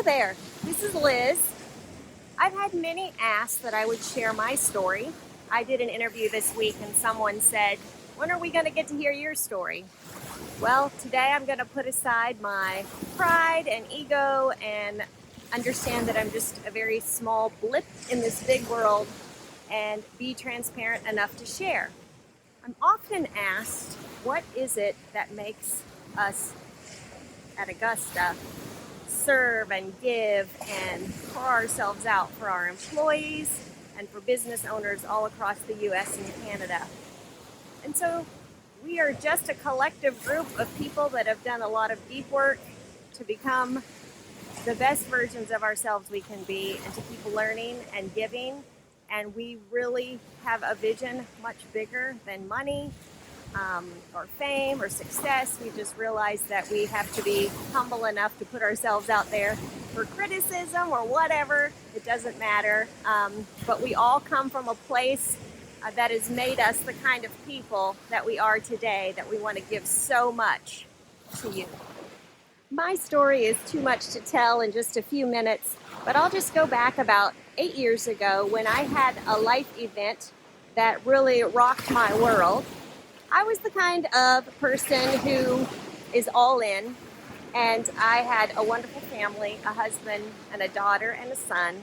there, this is Liz. I've had many ask that I would share my story. I did an interview this week and someone said, when are we going to get to hear your story? Well, today I'm going to put aside my pride and ego and understand that I'm just a very small blip in this big world and be transparent enough to share. I'm often asked, what is it that makes us at Augusta serve and give and pour ourselves out for our employees and for business owners all across the US and Canada? And so we are just a collective group of people that have done a lot of deep work to become the best versions of ourselves we can be and to keep learning and giving. And we really have a vision much bigger than money or fame or success. We just realized that we have to be humble enough to put ourselves out there for criticism or whatever. It doesn't matter. But we all come from a place that has made us the kind of people that we are today, that we want to give so much to you. My story is too much to tell in just a few minutes, but I'll just go back about 8 years ago when I had a life event that really rocked my world. I was the kind of person who is all in, and I had a wonderful family, a husband and a daughter and a son,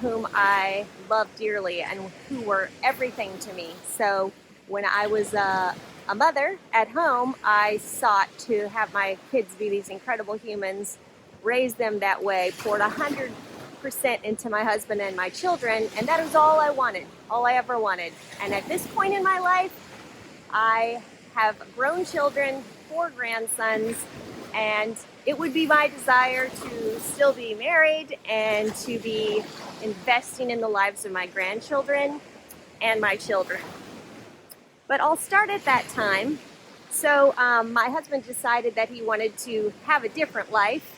whom I loved dearly and who were everything to me. So when I was a mother at home, I sought to have my kids be these incredible humans, raise them that way, poured 100% into my husband and my children, and that was all I wanted, all I ever wanted. And at this point in my life, I have grown children, 4 grandsons, and it would be my desire to still be married and to be investing in the lives of my grandchildren and my children. But I'll start at that time. So my husband decided that he wanted to have a different life,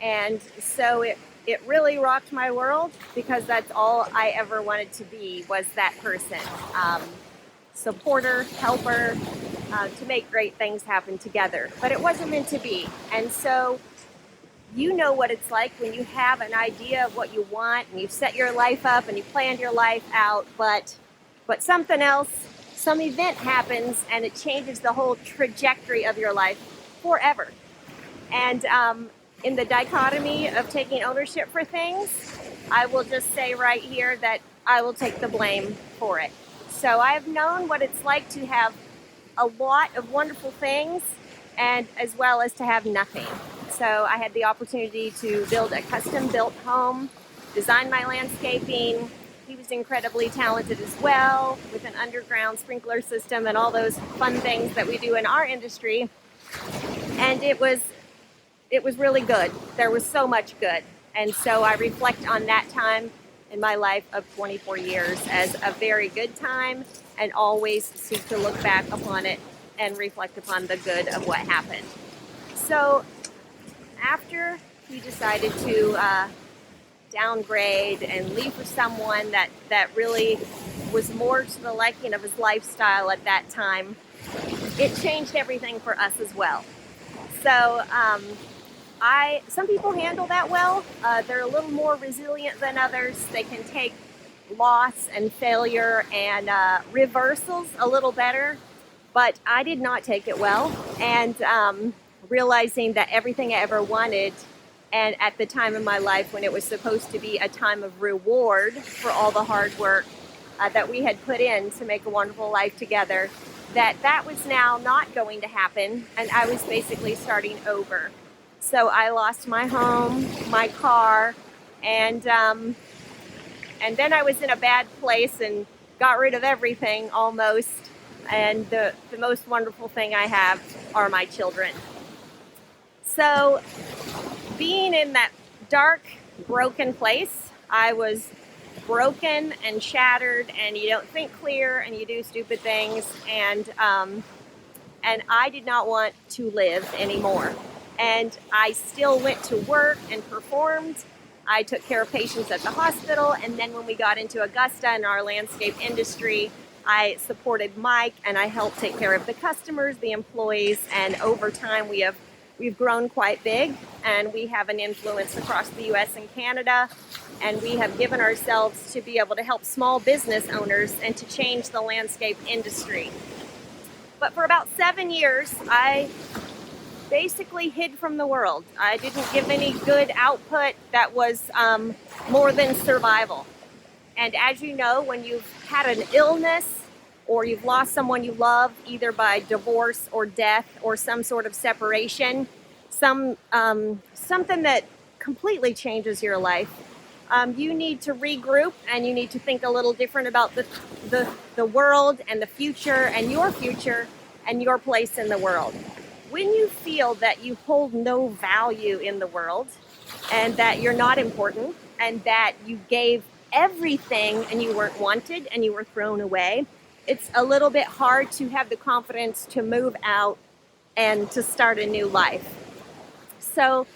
and so it really rocked my world because that's all I ever wanted to be, was that person. Supporter, helper, to make great things happen together. But it wasn't meant to be. And so you know what it's like when you have an idea of what you want and you set your life up and you planned your life out, but something else, some event happens and it changes the whole trajectory of your life forever. And in the dichotomy of taking ownership for things, I will just say right here that I will take the blame for it. So I have known what it's like to have a lot of wonderful things and as well as to have nothing. So I had the opportunity to build a custom-built home, design my landscaping. He was incredibly talented as well, with an underground sprinkler system and all those fun things that we do in our industry. And it was really good. There was so much good. And so I reflect on that time in my life of 24 years as a very good time, and always seek to look back upon it and reflect upon the good of what happened. So after he decided to downgrade and leave for someone that really was more to the liking of his lifestyle at that time, it changed everything for us as well. So some people handle that well. They're a little more resilient than others. They can take loss and failure and reversals a little better, but I did not take it well. And realizing that everything I ever wanted, and at the time in my life when it was supposed to be a time of reward for all the hard work that we had put in to make a wonderful life together, that was now not going to happen, and I was basically starting over. So I lost my home, my car, and then I was in a bad place and got rid of everything almost. And the most wonderful thing I have are my children. So being in that dark, broken place, I was broken and shattered, and you don't think clear and you do stupid things. And I did not want to live anymore. And I still went to work and performed. I took care of patients at the hospital, and then when we got into Augusta and our landscape industry, I supported Mike and I helped take care of the customers, the employees, and over time we have We've grown quite big, and we have an influence across the US and Canada, and we have given ourselves to be able to help small business owners and to change the landscape industry. But for about 7 years, I basically hid from the world. I didn't give any good output that was more than survival. And as you know, when you've had an illness or you've lost someone you love, either by divorce or death or some sort of separation, something that completely changes your life, you need to regroup and you need to think a little different about the world and the future and your place in the world. When you feel that you hold no value in the world and that you're not important and that you gave everything and you weren't wanted and you were thrown away, it's a little bit hard to have the confidence to move out and to start a new life. So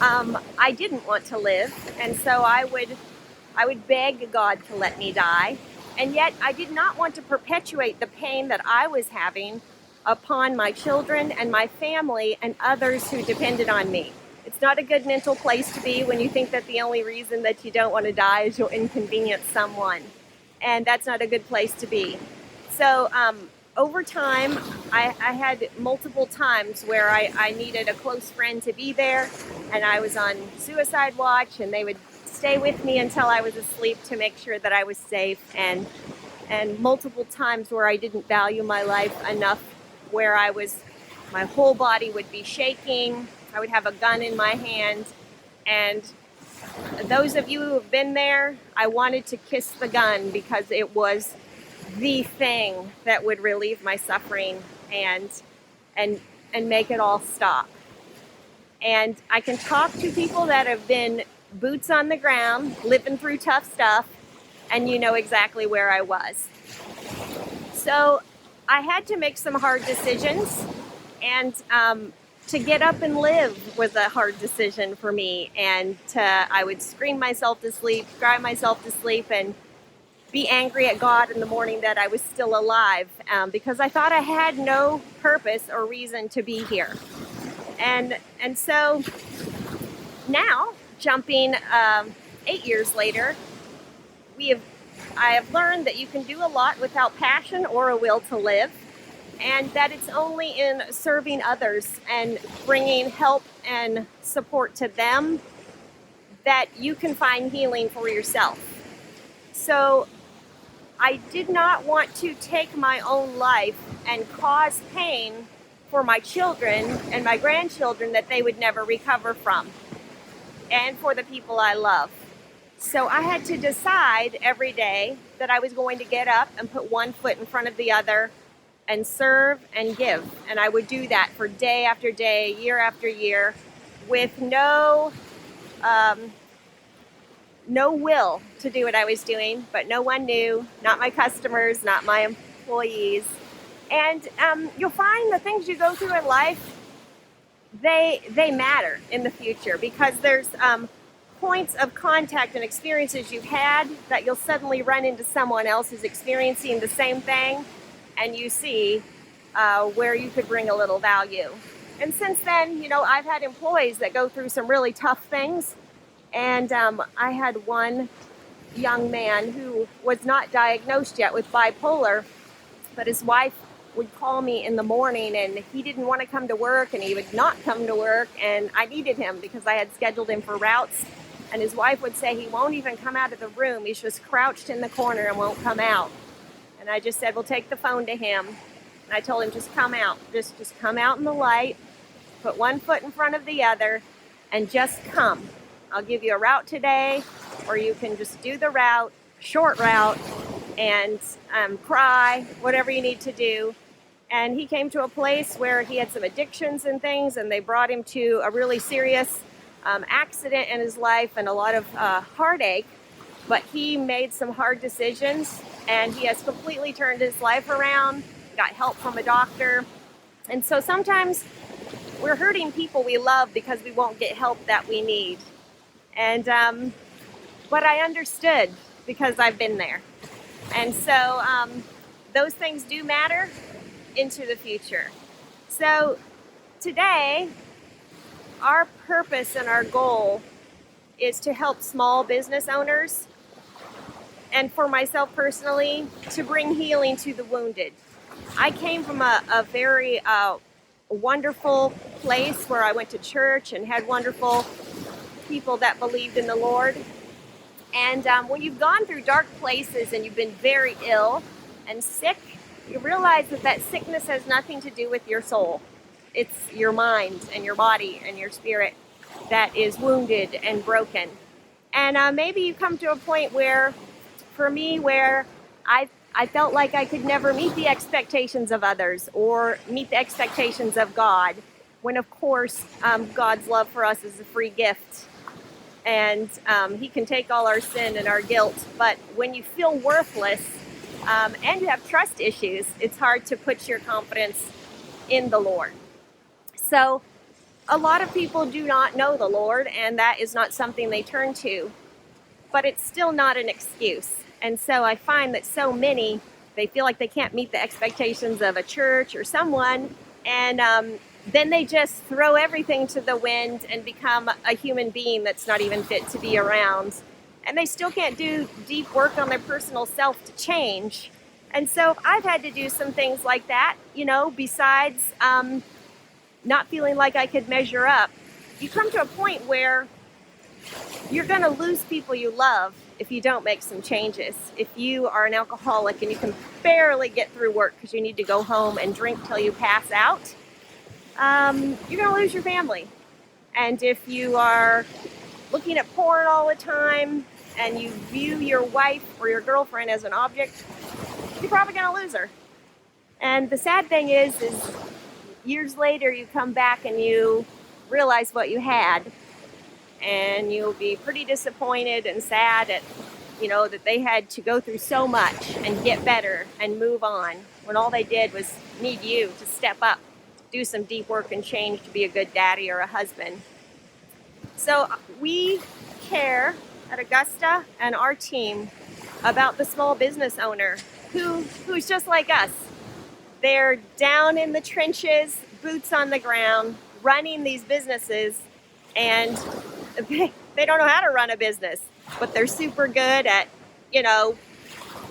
I didn't want to live, and so I would beg God to let me die, and yet I did not want to perpetuate the pain that I was having upon my children and my family and others who depended on me. It's not a good mental place to be when you think that the only reason that you don't want to die is you'll inconvenience someone. And that's not a good place to be. So over time, I had multiple times where I needed a close friend to be there, and I was on suicide watch, and they would stay with me until I was asleep to make sure that I was safe, and multiple times where I didn't value my life enough, where my whole body would be shaking, I would have a gun in my hand, and those of you who have been there, I wanted to kiss the gun because it was the thing that would relieve my suffering and make it all stop. And I can talk to people that have been boots on the ground, living through tough stuff, and you know exactly where I was. So I had to make some hard decisions, and to get up and live was a hard decision for me. And I would scream myself to sleep, cry myself to sleep, and be angry at God in the morning that I was still alive, because I thought I had no purpose or reason to be here. And so now, jumping 8 years later, I have learned that you can do a lot without passion or a will to live, and that it's only in serving others and bringing help and support to them that you can find healing for yourself. So I did not want to take my own life and cause pain for my children and my grandchildren that they would never recover from, and for the people I love. So I had to decide every day that I was going to get up and put one foot in front of the other and serve and give. And I would do that for day after day, year after year, with no will to do what I was doing, but no one knew, not my customers, not my employees. And you'll find the things you go through in life, they matter in the future, because there's points of contact and experiences you've had that you'll suddenly run into someone else who's experiencing the same thing, and you see where you could bring a little value. And since then, I've had employees that go through some really tough things. And I had one young man who was not diagnosed yet with bipolar, but his wife would call me in the morning, and he didn't want to come to work, and he would not come to work, and I needed him because I had scheduled him for routes. And his wife would say he won't even come out of the room. He's just crouched in the corner and won't come out. And I just said, well, take the phone to him. And I told him, just come out. Just come out in the light, put one foot in front of the other, and just come. I'll give you a route today, or you can just do the route, short route, and cry, whatever you need to do. And he came to a place where he had some addictions and things, and they brought him to a really serious accident in his life and a lot of heartache. But he made some hard decisions, and he has completely turned his life around, got help from a doctor. And so sometimes we're hurting people we love because we won't get help that we need. And but I understood because I've been there. And so those things do matter into the future. So Today, our purpose and our goal is to help small business owners, and for myself personally, to bring healing to the wounded. I came from a very wonderful place where I went to church and had wonderful people that believed in the Lord. And when you've gone through dark places and you've been very ill and sick, you realize that sickness has nothing to do with your soul. It's your mind and your body and your spirit that is wounded and broken. And maybe you come to a point where, for me, where I felt like I could never meet the expectations of others or meet the expectations of God, when of course God's love for us is a free gift. And he can take all our sin and our guilt. But when you feel worthless and you have trust issues, it's hard to put your confidence in the Lord. So a lot of people do not know the Lord, and that is not something they turn to. But it's still not an excuse. And so I find that so many, they feel like they can't meet the expectations of a church or someone, and then they just throw everything to the wind and become a human being that's not even fit to be around. And they still can't do deep work on their personal self to change. And so I've had to do some things like that, besides not feeling like I could measure up. You come to a point where you're going to lose people you love if you don't make some changes. If you are an alcoholic and you can barely get through work because you need to go home and drink till you pass out, you're going to lose your family. And if you are looking at porn all the time and you view your wife or your girlfriend as an object, you're probably going to lose her. And the sad thing is years later you come back and you realize what you had, and you'll be pretty disappointed and sad at that they had to go through so much and get better and move on, when all they did was need you to step up, do some deep work and change to be a good daddy or a husband. So we care at Augusta and our team about the small business owner who's just like us. They're down in the trenches, boots on the ground, running these businesses, and they don't know how to run a business, but they're super good at,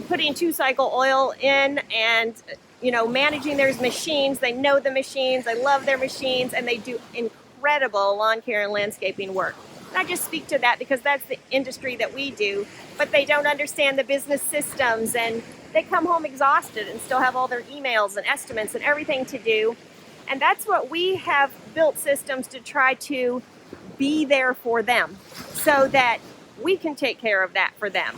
putting 2-cycle oil in and, managing their machines. They know the machines, they love their machines, and they do incredible lawn care and landscaping work. And I just speak to that because that's the industry that we do, but they don't understand the business systems, and they come home exhausted and still have all their emails and estimates and everything to do. And that's what we have built systems to try to be there for them, so that we can take care of that for them.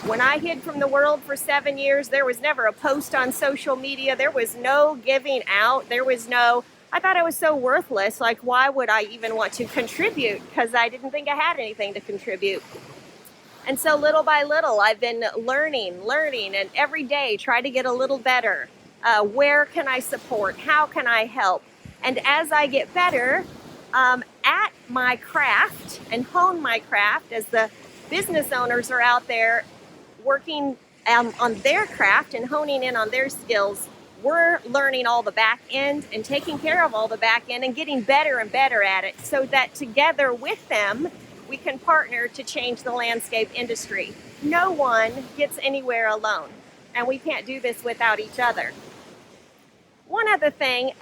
When I hid from the world for 7 years, there was never a post on social media. There was no giving out. I thought I was so worthless. Like, why would I even want to contribute? Because I didn't think I had anything to contribute. And so little by little, I've been learning, and every day try to get a little better. Where can I support? How can I help? And as I get better at my craft and hone my craft, as the business owners are out there working on their craft and honing in on their skills, we're learning all the back end and taking care of all the back end and getting better and better at it, so that together with them, we can partner to change the landscape industry. No one gets anywhere alone, and we can't do this without each other. One other thing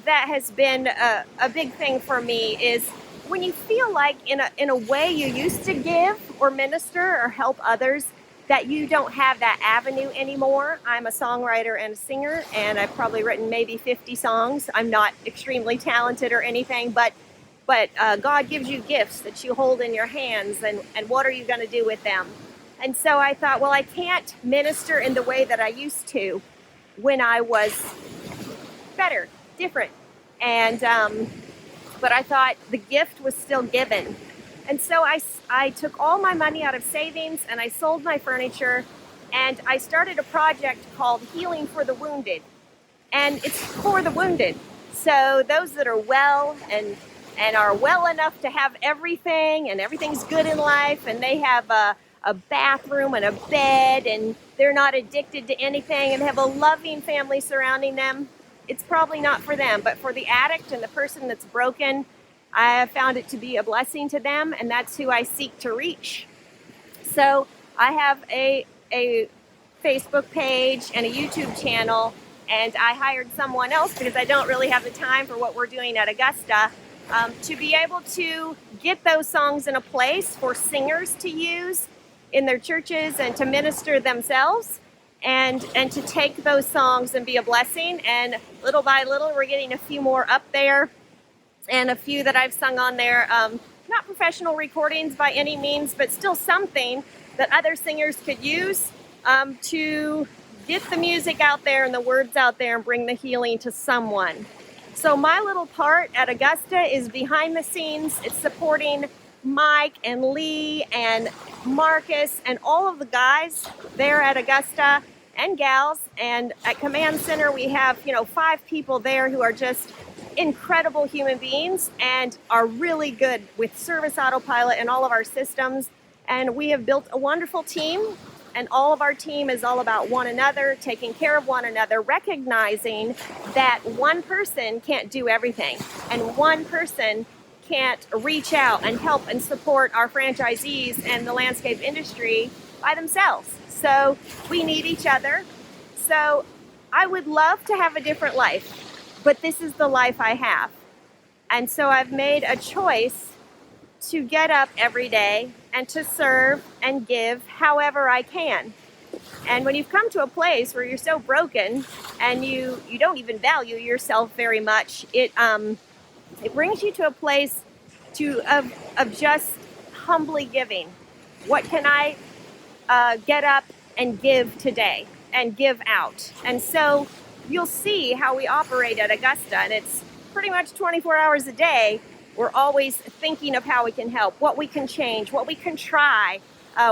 that has been a big thing for me is when you feel like in a way you used to give or minister or help others, that you don't have that avenue anymore. I'm a songwriter and a singer, and I've probably written maybe 50 songs. I'm not extremely talented or anything, but God gives you gifts that you hold in your hands, and what are you going to do with them? And so I thought, well, I can't minister in the way that I used to when I was better, different. And but I thought the gift was still given. And so I took all my money out of savings, and I sold my furniture, and I started a project called Healing for the Wounded. And it's for the wounded. So those that are well and are well enough to have everything, and everything's good in life, and they have a bathroom and a bed, and they're not addicted to anything, and have a loving family surrounding them. it's probably not for them. But for the addict and the person that's broken, I have found it to be a blessing to them, and that's who I seek to reach. So I have a Facebook page and a YouTube channel, and I hired someone else because I don't really have the time for what we're doing at Augusta, to be able to get those songs in a place for singers to use in their churches and to minister themselves, and to take those songs and be a blessing. And little by little, we're getting a few more up there, and a few that I've sung on there. Not professional recordings by any means, but still something that other singers could use to get the music out there and the words out there and bring the healing to someone. So my little part at Augusta is behind the scenes. It's supporting Mike and Lee and Marcus and all of the guys there at Augusta and gals. And at Command Center, we have, 5 people there who are just incredible human beings and are really good with service autopilot and all of our systems. And we have built a wonderful team, and all of our team is all about one another, taking care of one another, recognizing that one person can't do everything, and one person can't reach out and help and support our franchisees and the landscape industry by themselves. So we need each other. So I would love to have a different life, but this is the life I have. And so I've made a choice to get up every day and to serve and give however I can. And when you've come to a place where you're so broken and you don't even value yourself very much, it brings you to a place of just humbly giving. What can I get up and give today and give out? And so you'll see how we operate at Augusta, and it's pretty much 24 hours a day. We're always thinking of how we can help, what we can change, what we can try.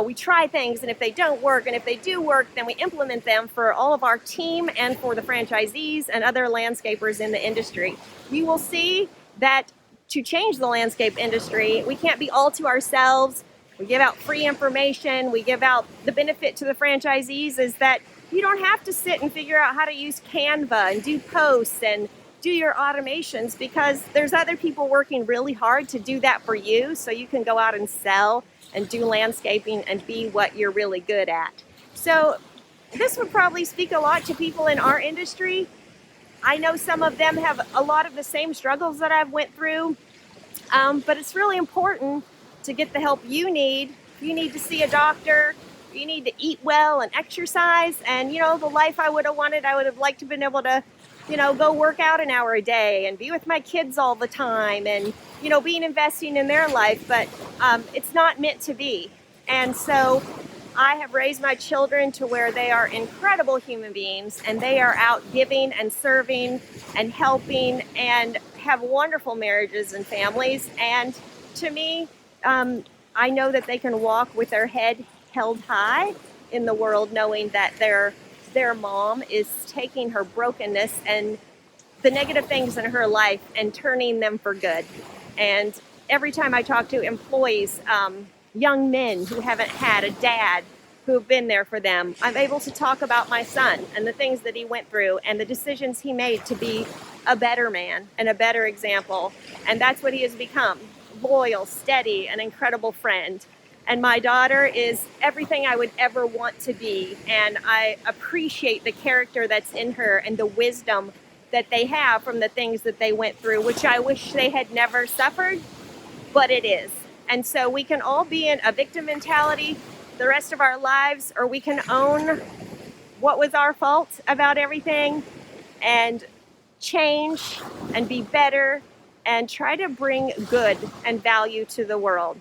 We try things, and if they don't work, and if they do work, then we implement them for all of our team and for the franchisees and other landscapers in the industry. You will see that to change the landscape industry, we can't be all to ourselves. We give out free information. We give out the benefit to the franchisees is that you don't have to sit and figure out how to use Canva and do posts and do your automations, because there's other people working really hard to do that for you, so you can go out and sell and do landscaping and be what you're really good at. So this would probably speak a lot to people in our industry. I know some of them have a lot of the same struggles that I've went through, but it's really important to get the help you need. You need to see a doctor. You need to eat well and exercise. And, the life I would have wanted, I would have liked to have been able to go work out an hour a day and be with my kids all the time and, being investing in their life, but it's not meant to be. And so I have raised my children to where they are incredible human beings, and they are out giving and serving and helping and have wonderful marriages and families. And to me, I know that they can walk with their head held high in the world, knowing that their mom is taking her brokenness and the negative things in her life and turning them for good. And every time I talk to employees, young men who haven't had a dad who have been there for them, I'm able to talk about my son and the things that he went through and the decisions he made to be a better man and a better example. And that's what he has become: loyal, steady, an incredible friend. And my daughter is everything I would ever want to be. And I appreciate the character that's in her and the wisdom that they have from the things that they went through, which I wish they had never suffered, but it is. And so we can all be in a victim mentality the rest of our lives, or we can own what was our fault about everything and change and be better and try to bring good and value to the world.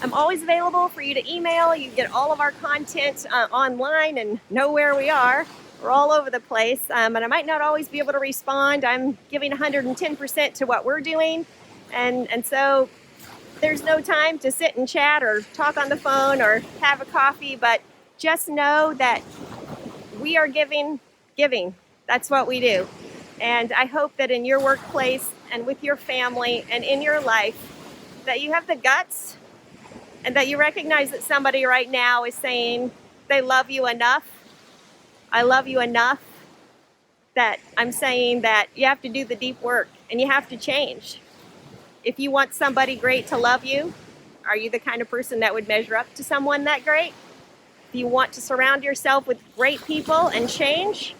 I'm always available for you to email. You get all of our content online and know where we are. We're all over the place, and I might not always be able to respond. I'm giving 110% to what we're doing, and so there's no time to sit and chat or talk on the phone or have a coffee, but just know that we are giving. That's what we do. And I hope that in your workplace and with your family and in your life, that you have the guts and that you recognize that somebody right now is saying they love you enough. I love you enough. that I'm saying that you have to do the deep work and you have to change. If you want somebody great to love you, are you the kind of person that would measure up to someone that great? If you want to surround yourself with great people and change,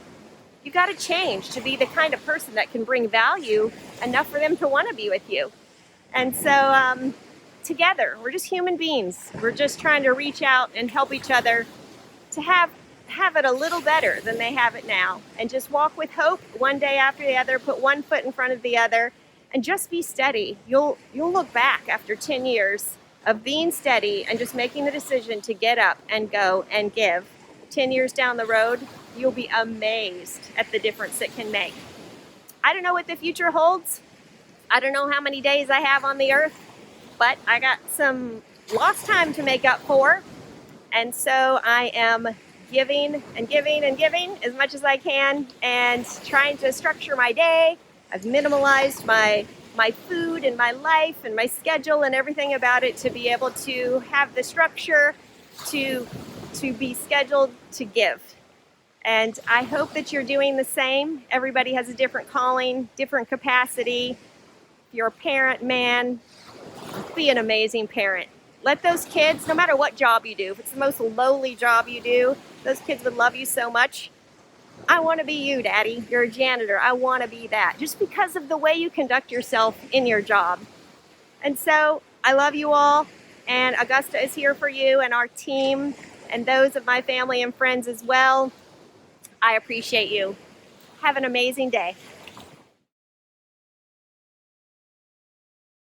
you got to change to be the kind of person that can bring value enough for them to want to be with you. And so together, we're just human beings. We're just trying to reach out and help each other to have it a little better than they have it now, and just walk with hope one day after the other, put one foot in front of the other, and just be steady. You'll look back after 10 years of being steady and just making the decision to get up and go and give. 10 years down the road, you'll be amazed at the difference it can make. I don't know what the future holds. I don't know how many days I have on the earth, but I got some lost time to make up for. And so I am giving and giving and giving as much as I can and trying to structure my day. I've minimalized my food and my life and my schedule and everything about it to be able to have the structure to be scheduled to give. And I hope that you're doing the same. Everybody has a different calling, different capacity. If you're a parent, man, be an amazing parent. Let those kids, no matter what job you do, if it's the most lowly job you do, those kids would love you so much. I want to be you, Daddy. You're a janitor. I want to be that, just because of the way you conduct yourself in your job. And so I love you all, and Augusta is here for you and our team and those of my family and friends as well. I appreciate you. Have an amazing day.